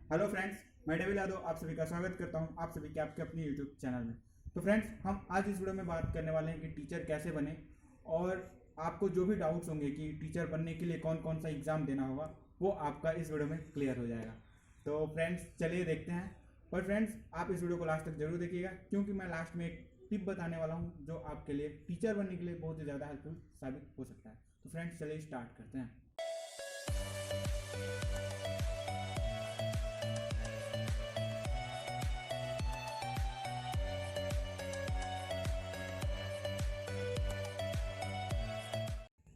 Hello friends, मैं devil Yadav आप सभी का स्वागत करता हूं आप सभी के आपके अपने यूट्यूब चैनल में। तो फ्रेंड्स, हम आज इस वीडियो में बात करने वाले हैं कि टीचर कैसे बने और आपको जो भी डाउट्स होंगे कि टीचर बनने के लिए कौन कौन सा एग्ज़ाम देना होगा वो आपका इस वीडियो में क्लियर हो जाएगा। तो फ्रेंड्स, चलिए देखते हैं। पर फ्रेंड्स, आप इस वीडियो को लास्ट तक जरूर देखिएगा क्योंकि मैं लास्ट में एक टिप बताने वाला हूँ जो आपके लिए टीचर बनने के लिए बहुत ही ज़्यादा हेल्पफुल साबित हो सकता है। तो फ्रेंड्स, चलिए स्टार्ट करते हैं।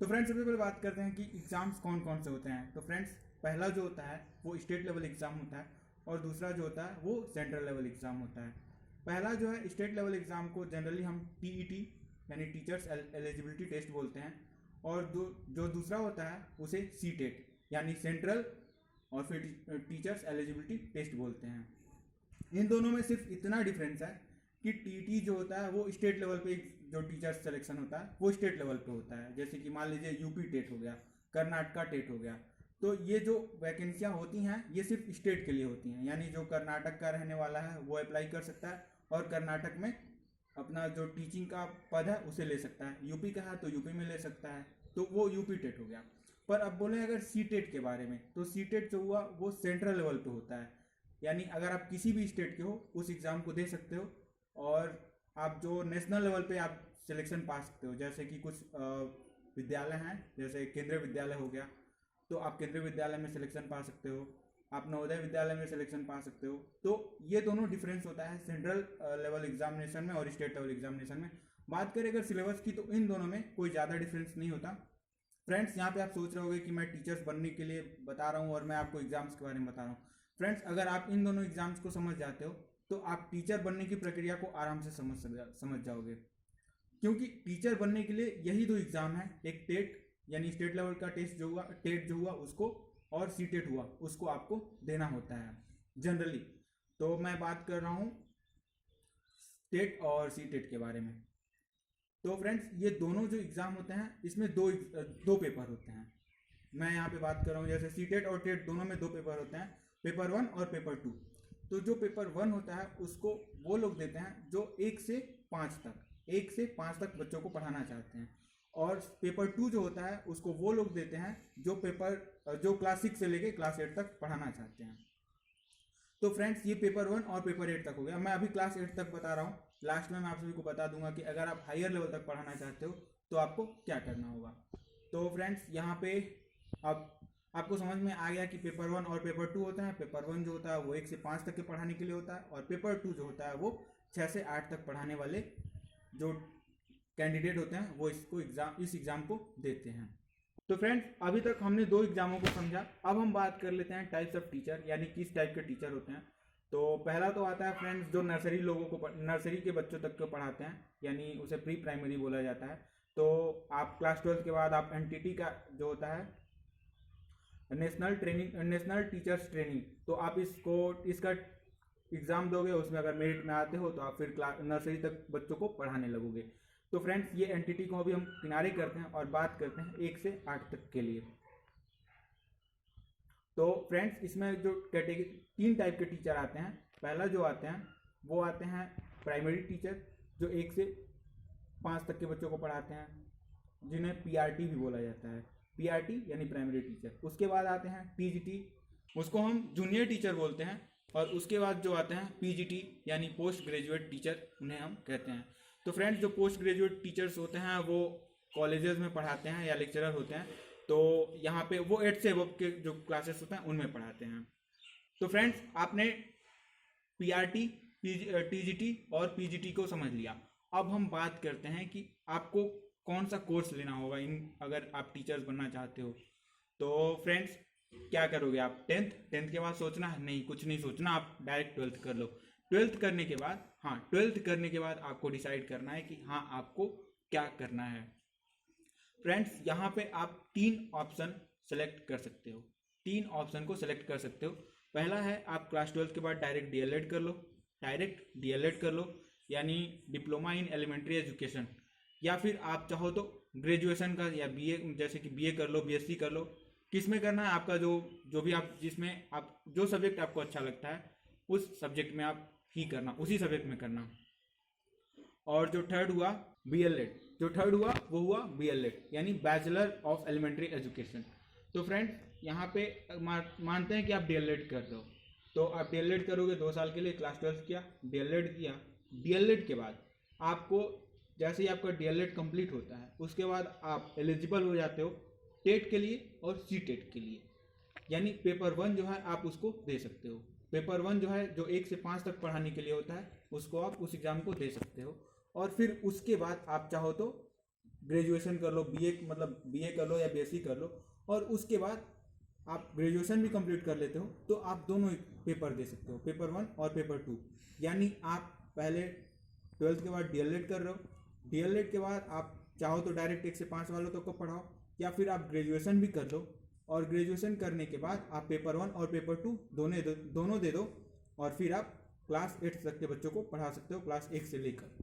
तो फ्रेंड्स, सबसे पहले बात करते हैं कि एग्ज़ाम्स कौन कौन से होते हैं। तो फ्रेंड्स, पहला जो होता है वो स्टेट लेवल एग्ज़ाम होता है और दूसरा जो होता है वो सेंट्रल लेवल एग्ज़ाम होता है। पहला जो है स्टेट लेवल एग्ज़ाम को जनरली हम टीईटी यानी टीचर्स एलिजिबिलिटी टेस्ट बोलते हैं और जो दूसरा होता है उसे सीटेट यानी सेंट्रल और फिर टीचर्स एलिजिबिलिटी टेस्ट बोलते हैं। इन दोनों में सिर्फ इतना डिफरेंस है कि टीटी जो होता है वो स्टेट लेवल पे जो टीचर्स सिलेक्शन होता है वो स्टेट लेवल पे होता है। जैसे कि मान लीजिए यूपी टेट हो गया, कर्नाटका टेट हो गया। तो ये जो वैकेंसियां होती हैं ये सिर्फ स्टेट के लिए होती हैं, यानी जो कर्नाटक का रहने वाला है वो अप्लाई कर सकता है और कर्नाटक में अपना जो टीचिंग का पद है उसे ले सकता है। यूपी का है तो यूपी में ले सकता है, तो वो यूपी टेट हो गया। पर अब बोले अगर सी टेट के बारे में, तो सी टेट जो हुआ वो सेंट्रल लेवल पे होता है। यानी अगर आप किसी भी स्टेट के हो उस एग्ज़ाम को दे सकते हो और आप जो नेशनल लेवल पे आप सिलेक्शन पा सकते हो। जैसे कि कुछ विद्यालय हैं, जैसे केंद्रीय विद्यालय हो गया, तो आप केंद्रीय विद्यालय में सिलेक्शन पा सकते हो, आप नवोदय विद्यालय में सिलेक्शन पा सकते हो। तो ये दोनों डिफरेंस होता है सेंट्रल लेवल एग्जामिनेशन में और स्टेट लेवल एग्जामिनेशन में। बात करें अगर सिलेबस की, तो इन दोनों में कोई ज़्यादा डिफरेंस नहीं होता। फ्रेंड्स, यहाँ पे आप सोच रहे होगे कि मैं टीचर्स बनने के लिए बता रहा हूँ और मैं आपको एग्जाम्स के बारे में बता रहा हूँ। फ्रेंड्स, अगर आप इन दोनों एग्जाम्स को समझ जाते हो तो आप टीचर बनने की प्रक्रिया को आराम से समझ जाओगे। क्योंकि टीचर बनने के लिए यही दो एग्जाम है, एक टेट यानी स्टेट लेवल का टेस्ट जो हुआ, टेट जो हुआ उसको, और सी टेट हुआ उसको आपको देना होता है जनरली। तो मैं बात कर रहा हूँ टेट और सी टेट के बारे में। तो फ्रेंड्स, ये दोनों जो एग्ज़ाम होते हैं इसमें दो पेपर होते हैं। मैं यहाँ पे बात कर रहा हूँ जैसे सी टेट और टेट दोनों में दो पेपर होते हैं, पेपर 1 और पेपर 2। तो जो पेपर 1 होता है उसको वो लोग देते हैं जो 1 से 5 तक बच्चों को पढ़ाना चाहते हैं, और पेपर 2 जो होता है उसको वो लोग देते हैं जो क्लास 6 से लेके क्लास 8 तक पढ़ाना चाहते हैं। तो फ्रेंड्स, ये पेपर 1 और पेपर 8 तक हो गया। मैं अभी क्लास 8 तक बता रहा हूँ, लास्ट में मैं आप सभी को बता दूंगा कि अगर आप हायर लेवल तक पढ़ाना चाहते हो तो आपको क्या करना होगा। तो फ्रेंड्स, यहाँ पे अब आपको समझ में आ गया कि पेपर 1 और पेपर 2 होता है। पेपर 1 जो होता है वो 1 से 5 तक के पढ़ाने के लिए होता है और पेपर 2 जो होता है वो 6 से 8 तक पढ़ाने वाले जो कैंडिडेट होते हैं वो इस एग्ज़ाम को देते हैं। तो फ्रेंड्स, अभी तक हमने दो एग्जामों को समझा। अब हम बात कर लेते हैं टाइप्स ऑफ टीचर, यानी किस टाइप के टीचर होते हैं। तो पहला तो आता है फ्रेंड्स जो नर्सरी के बच्चों तक को पढ़ाते हैं, यानी उसे प्री प्राइमरी बोला जाता है। तो आप क्लास 12 के बाद आप एनटीटी का जो होता है नेशनल टीचर्स ट्रेनिंग, तो आप इसका एग्ज़ाम दोगे, उसमें अगर मेरिट में आते हो तो आप फिर नर्सरी तक बच्चों को पढ़ाने लगोगे। तो फ्रेंड्स, ये एनटीटी को अभी हम किनारे करते हैं और बात करते हैं 1 से 8 तक के लिए। तो फ्रेंड्स, इसमें जो कैटेगरी 3 टाइप के टीचर आते हैं। पहला जो आते हैं वो आते हैं प्राइमरी टीचर, जो 1 से 5 तक के बच्चों को पढ़ाते हैं, जिन्हें पीआरटी भी बोला जाता है, पीआरटी यानी प्राइमरी टीचर। उसके बाद आते हैं पीजीटी, उसको हम जूनियर टीचर बोलते हैं। और उसके बाद जो आते हैं पीजीटी यानी पोस्ट ग्रेजुएट टीचर, उन्हें हम कहते हैं। तो फ्रेंड्स, जो पोस्ट ग्रेजुएट टीचर्स होते हैं वो कॉलेजेस में पढ़ाते हैं या लेक्चरर होते हैं। तो यहाँ पे वो 8 से अबव के जो क्लासेस होते हैं उनमें पढ़ाते हैं। तो फ्रेंड्स, आपने पीआरटी, टीजीटी और पीजीटी को समझ लिया। अब हम बात करते हैं कि आपको कौन सा कोर्स लेना होगा अगर आप टीचर्स बनना चाहते हो। तो फ्रेंड्स, क्या करोगे आप? टेंथ के बाद सोचना है? नहीं, कुछ नहीं सोचना, आप डायरेक्ट 12th कर लो। 12th करने के बाद आपको डिसाइड करना है कि हाँ, आपको क्या करना है। फ्रेंड्स, यहाँ पे आप 3 ऑप्शन सेलेक्ट कर सकते हो, 3 ऑप्शन को सेलेक्ट कर सकते हो। पहला है आप क्लास 12 के बाद डायरेक्ट डीएलएड कर लो, यानी डिप्लोमा इन एलिमेंट्री एजुकेशन। या फिर आप चाहो तो ग्रेजुएशन का या बीए, जैसे कि बीए कर लो, बीएससी कर लो, किस में करना है, आपका जो जो भी आप जिसमें आप जो सब्जेक्ट आपको अच्छा लगता है उस सब्जेक्ट में आप ही करना, उसी सब्जेक्ट में करना। और जो थर्ड हुआ BLED, जो थर्ड हुआ वो हुआ BLED यानी बैचलर ऑफ एलिमेंट्री एजुकेशन। तो फ्रेंड्स यहाँ पे मानते हैं कि आप DLED कर रहे हो, तो आप DLED करोगे 2 साल के लिए, क्लास 12 किया, DLED किया। DLED के बाद आपको जैसे ही आपका DLED कंप्लीट होता है उसके बाद आप एलिजिबल हो जाते हो टेट के लिए और CTET के लिए, यानी पेपर 1 जो है आप उसको दे सकते हो। पेपर 1 जो है जो 1 से 5 तक पढ़ाने के लिए होता है उसको आप उस एग्ज़ाम को दे सकते हो। और फिर उसके बाद आप चाहो तो ग्रेजुएशन कर लो, मतलब BA कर लो या BSc कर लो, और उसके बाद आप ग्रेजुएशन भी कंप्लीट कर लेते हो तो आप दोनों पेपर दे सकते हो, पेपर 1 और पेपर 2। यानी आप पहले 12th के बाद DLED कर रहे हो, DLED के बाद आप चाहो तो डायरेक्ट 1 से 5 वालों तक को पढ़ाओ, या फिर आप ग्रेजुएशन भी कर लो, और ग्रेजुएशन करने के बाद आप पेपर 1 और पेपर 2 दोनों दे दो, और फिर आप क्लास 8 तक के बच्चों को पढ़ा सकते हो, क्लास 1 से लेकर।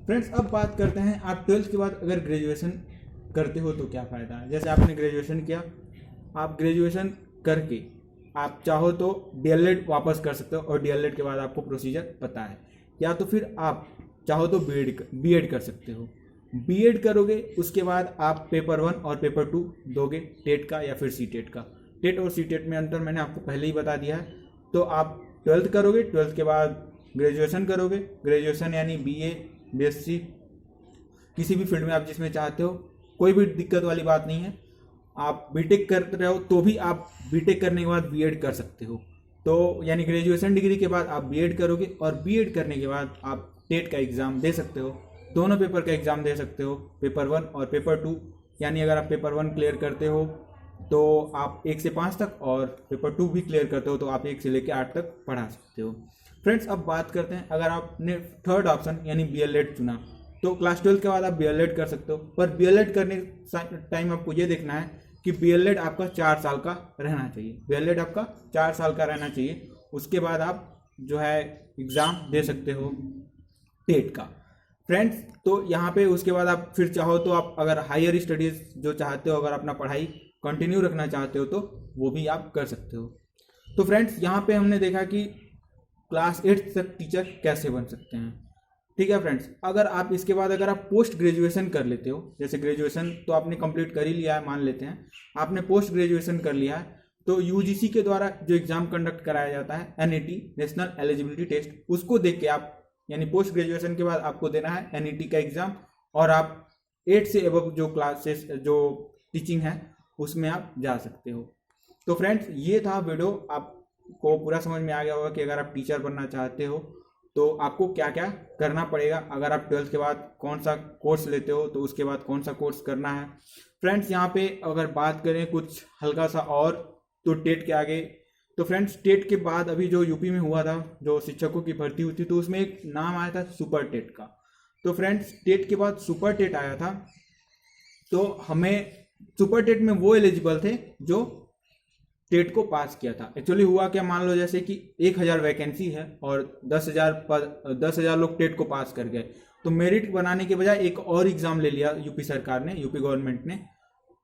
फ्रेंड्स अब बात करते हैं आप 12th के बाद अगर ग्रेजुएशन करते हो तो क्या फ़ायदा है। जैसे आपने ग्रेजुएशन किया, आप ग्रेजुएशन करके आप चाहो तो DLED वापस कर सकते हो, और DLED के बाद आपको प्रोसीजर पता है, या तो फिर आप चाहो तो B.Ed कर सकते हो। B.Ed करोगे उसके बाद आप पेपर 1 और पेपर 2 दोगे, टेट का या फिर CTET का। टेट और CTET में अंतर मैंने आपको पहले ही बता दिया है। तो आप 12th करोगे, 12th के बाद ग्रेजुएशन करोगे, ग्रेजुएशन यानी BA BSc किसी भी फील्ड में आप जिसमें चाहते हो, कोई भी दिक्कत वाली बात नहीं है। आप B.Tech कर रहे हो तो भी आप B.Tech करने के बाद B.Ed कर सकते हो। तो यानी ग्रेजुएशन डिग्री के बाद आप B.Ed करोगे, और B.Ed करने के बाद आप टेट का एग्ज़ाम दे सकते हो, दोनों पेपर का एग्ज़ाम दे सकते हो, पेपर 1 और पेपर 2। यानी अगर आप पेपर 1 क्लियर करते हो तो आप 1 से 5 तक, और पेपर 2 भी क्लियर करते हो तो आप 1 से लेकर 8 तक पढ़ा सकते हो। फ्रेंड्स अब बात करते हैं, अगर आपने थर्ड ऑप्शन यानी BLED चुना तो क्लास 12 के बाद आप BLED कर सकते हो, पर BLED करने टाइम आपको ये देखना है कि BLED आपका 4 साल का रहना चाहिए। BLED आपका 4 साल का रहना चाहिए, उसके बाद आप जो है एग्ज़ाम दे सकते हो टेट का। फ्रेंड्स तो यहाँ पे उसके बाद आप फिर चाहो तो आप अगर हायर स्टडीज़ जो चाहते हो, अगर अपना पढ़ाई कंटिन्यू रखना चाहते हो तो वो भी आप कर सकते हो। तो फ्रेंड्स यहाँ पे हमने देखा कि क्लास 8 तक टीचर कैसे बन सकते हैं। ठीक है फ्रेंड्स, अगर आप इसके बाद अगर आप पोस्ट ग्रेजुएशन कर लेते हो, जैसे ग्रेजुएशन तो आपने कंप्लीट कर ही लिया है, मान लेते हैं आपने पोस्ट ग्रेजुएशन कर लिया है, तो UGC के द्वारा जो एग्ज़ाम कंडक्ट कराया जाता है NET नेशनल एलिजिबिलिटी टेस्ट, उसको देख के आप यानी पोस्ट ग्रेजुएशन के बाद आपको देना है NET का एग्ज़ाम, और आप 8 से एबव जो क्लासेस जो टीचिंग है उसमें आप जा सकते हो। तो फ्रेंड्स ये था वीडियो, आपको पूरा समझ में आ गया होगा कि अगर आप टीचर बनना चाहते हो तो आपको क्या क्या करना पड़ेगा, अगर आप 12th के बाद कौन सा कोर्स लेते हो तो उसके बाद कौन सा कोर्स करना है। फ्रेंड्स यहाँ पे अगर बात करें कुछ हल्का सा और, तो टेट के आगे, तो फ्रेंड्स टेट के बाद अभी जो यूपी में हुआ था जो शिक्षकों की भर्ती हुई थी, तो उसमें एक नाम आया था सुपर टेट का। तो फ्रेंड्स टेट के बाद सुपर टेट आया था, तो हमें सुपर टेट में वो एलिजिबल थे जो टेट को पास किया था। एक्चुअली हुआ क्या, मान लो जैसे कि 1000 वैकेंसी है और 10,000 लोग टेट को पास कर गए, तो मेरिट बनाने के बजाय एक और एग्ज़ाम ले लिया यूपी सरकार ने, यूपी गवर्नमेंट ने,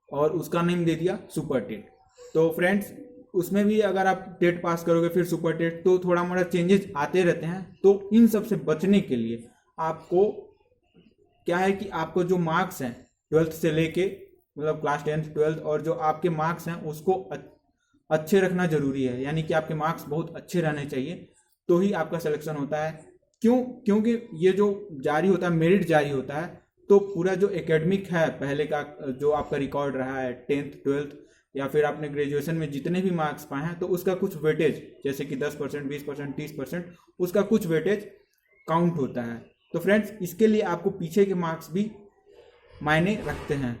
और उसका नेम दे दिया सुपर टेट। तो फ्रेंड्स उसमें भी अगर आप टेट पास करोगे फिर सुपर टेट, तो थोड़ा मोड़ा चेंजेस आते रहते हैं। तो इन सब से बचने के लिए आपको क्या है कि आपको जो मार्क्स हैं 12th से लेके मतलब क्लास 10th 12th, और जो आपके मार्क्स हैं उसको अच्छे रखना जरूरी है, यानी कि आपके मार्क्स बहुत अच्छे रहने चाहिए, तो ही आपका सिलेक्शन होता है। क्योंकि ये जो जारी होता है, मेरिट जारी होता है, तो पूरा जो एकेडमिक है पहले का जो आपका रिकॉर्ड रहा है 10th 12th या फिर आपने ग्रेजुएशन में जितने भी मार्क्स पाए हैं, तो उसका कुछ वेटेज जैसे कि 10%, 20%, 30%, उसका कुछ वेटेज काउंट होता है। तो फ्रेंड्स इसके लिए आपको पीछे के मार्क्स भी मायने रखते हैं।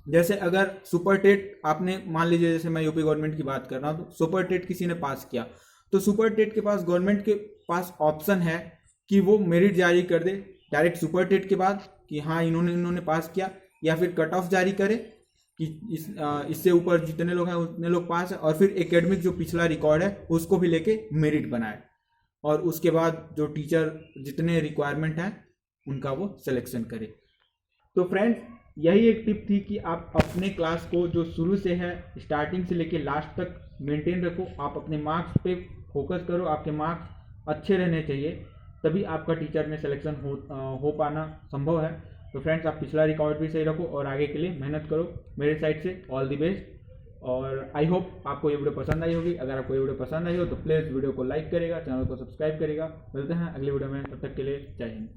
जैसे अगर सुपर टेट आपने मान लीजिए, जैसे मैं यूपी गवर्नमेंट की बात कर रहा हूँ, तो सुपर टेट किसी ने पास किया, तो सुपर टेट के पास गवर्नमेंट के पास ऑप्शन है कि वो मेरिट जारी कर दे डायरेक्ट सुपर टेट के बाद कि हाँ इन्होंने पास किया, या फिर कट ऑफ जारी करे कि इससे ऊपर जितने लोग हैं उतने लोग पास है, और फिर एकेडमिक जो पिछला रिकॉर्ड है उसको भी लेके मेरिट बनाए, और उसके बाद जो टीचर जितने रिक्वायरमेंट हैं उनका वो सिलेक्शन करे। तो फ्रेंड्स यही एक टिप थी कि आप अपने क्लास को जो शुरू से है स्टार्टिंग से लेके लास्ट तक मेंटेन रखो, आप अपने मार्क्स पे फोकस करो, आपके मार्क्स अच्छे रहने चाहिए, तभी आपका टीचर में सिलेक्शन हो पाना संभव है। तो फ्रेंड्स, आप पिछला रिकॉर्ड भी सही रखो और आगे के लिए मेहनत करो। मेरे साइड से ऑल द बेस्ट, और आई होप आपको ये वीडियो पसंद आई होगी। अगर आपको ये वीडियो पसंद आई हो तो प्लीज़ वीडियो को लाइक करेगा, चैनल को सब्सक्राइब करेगा। मिलते हैं अगली वीडियो में, तब तक के लिए जय हिंद।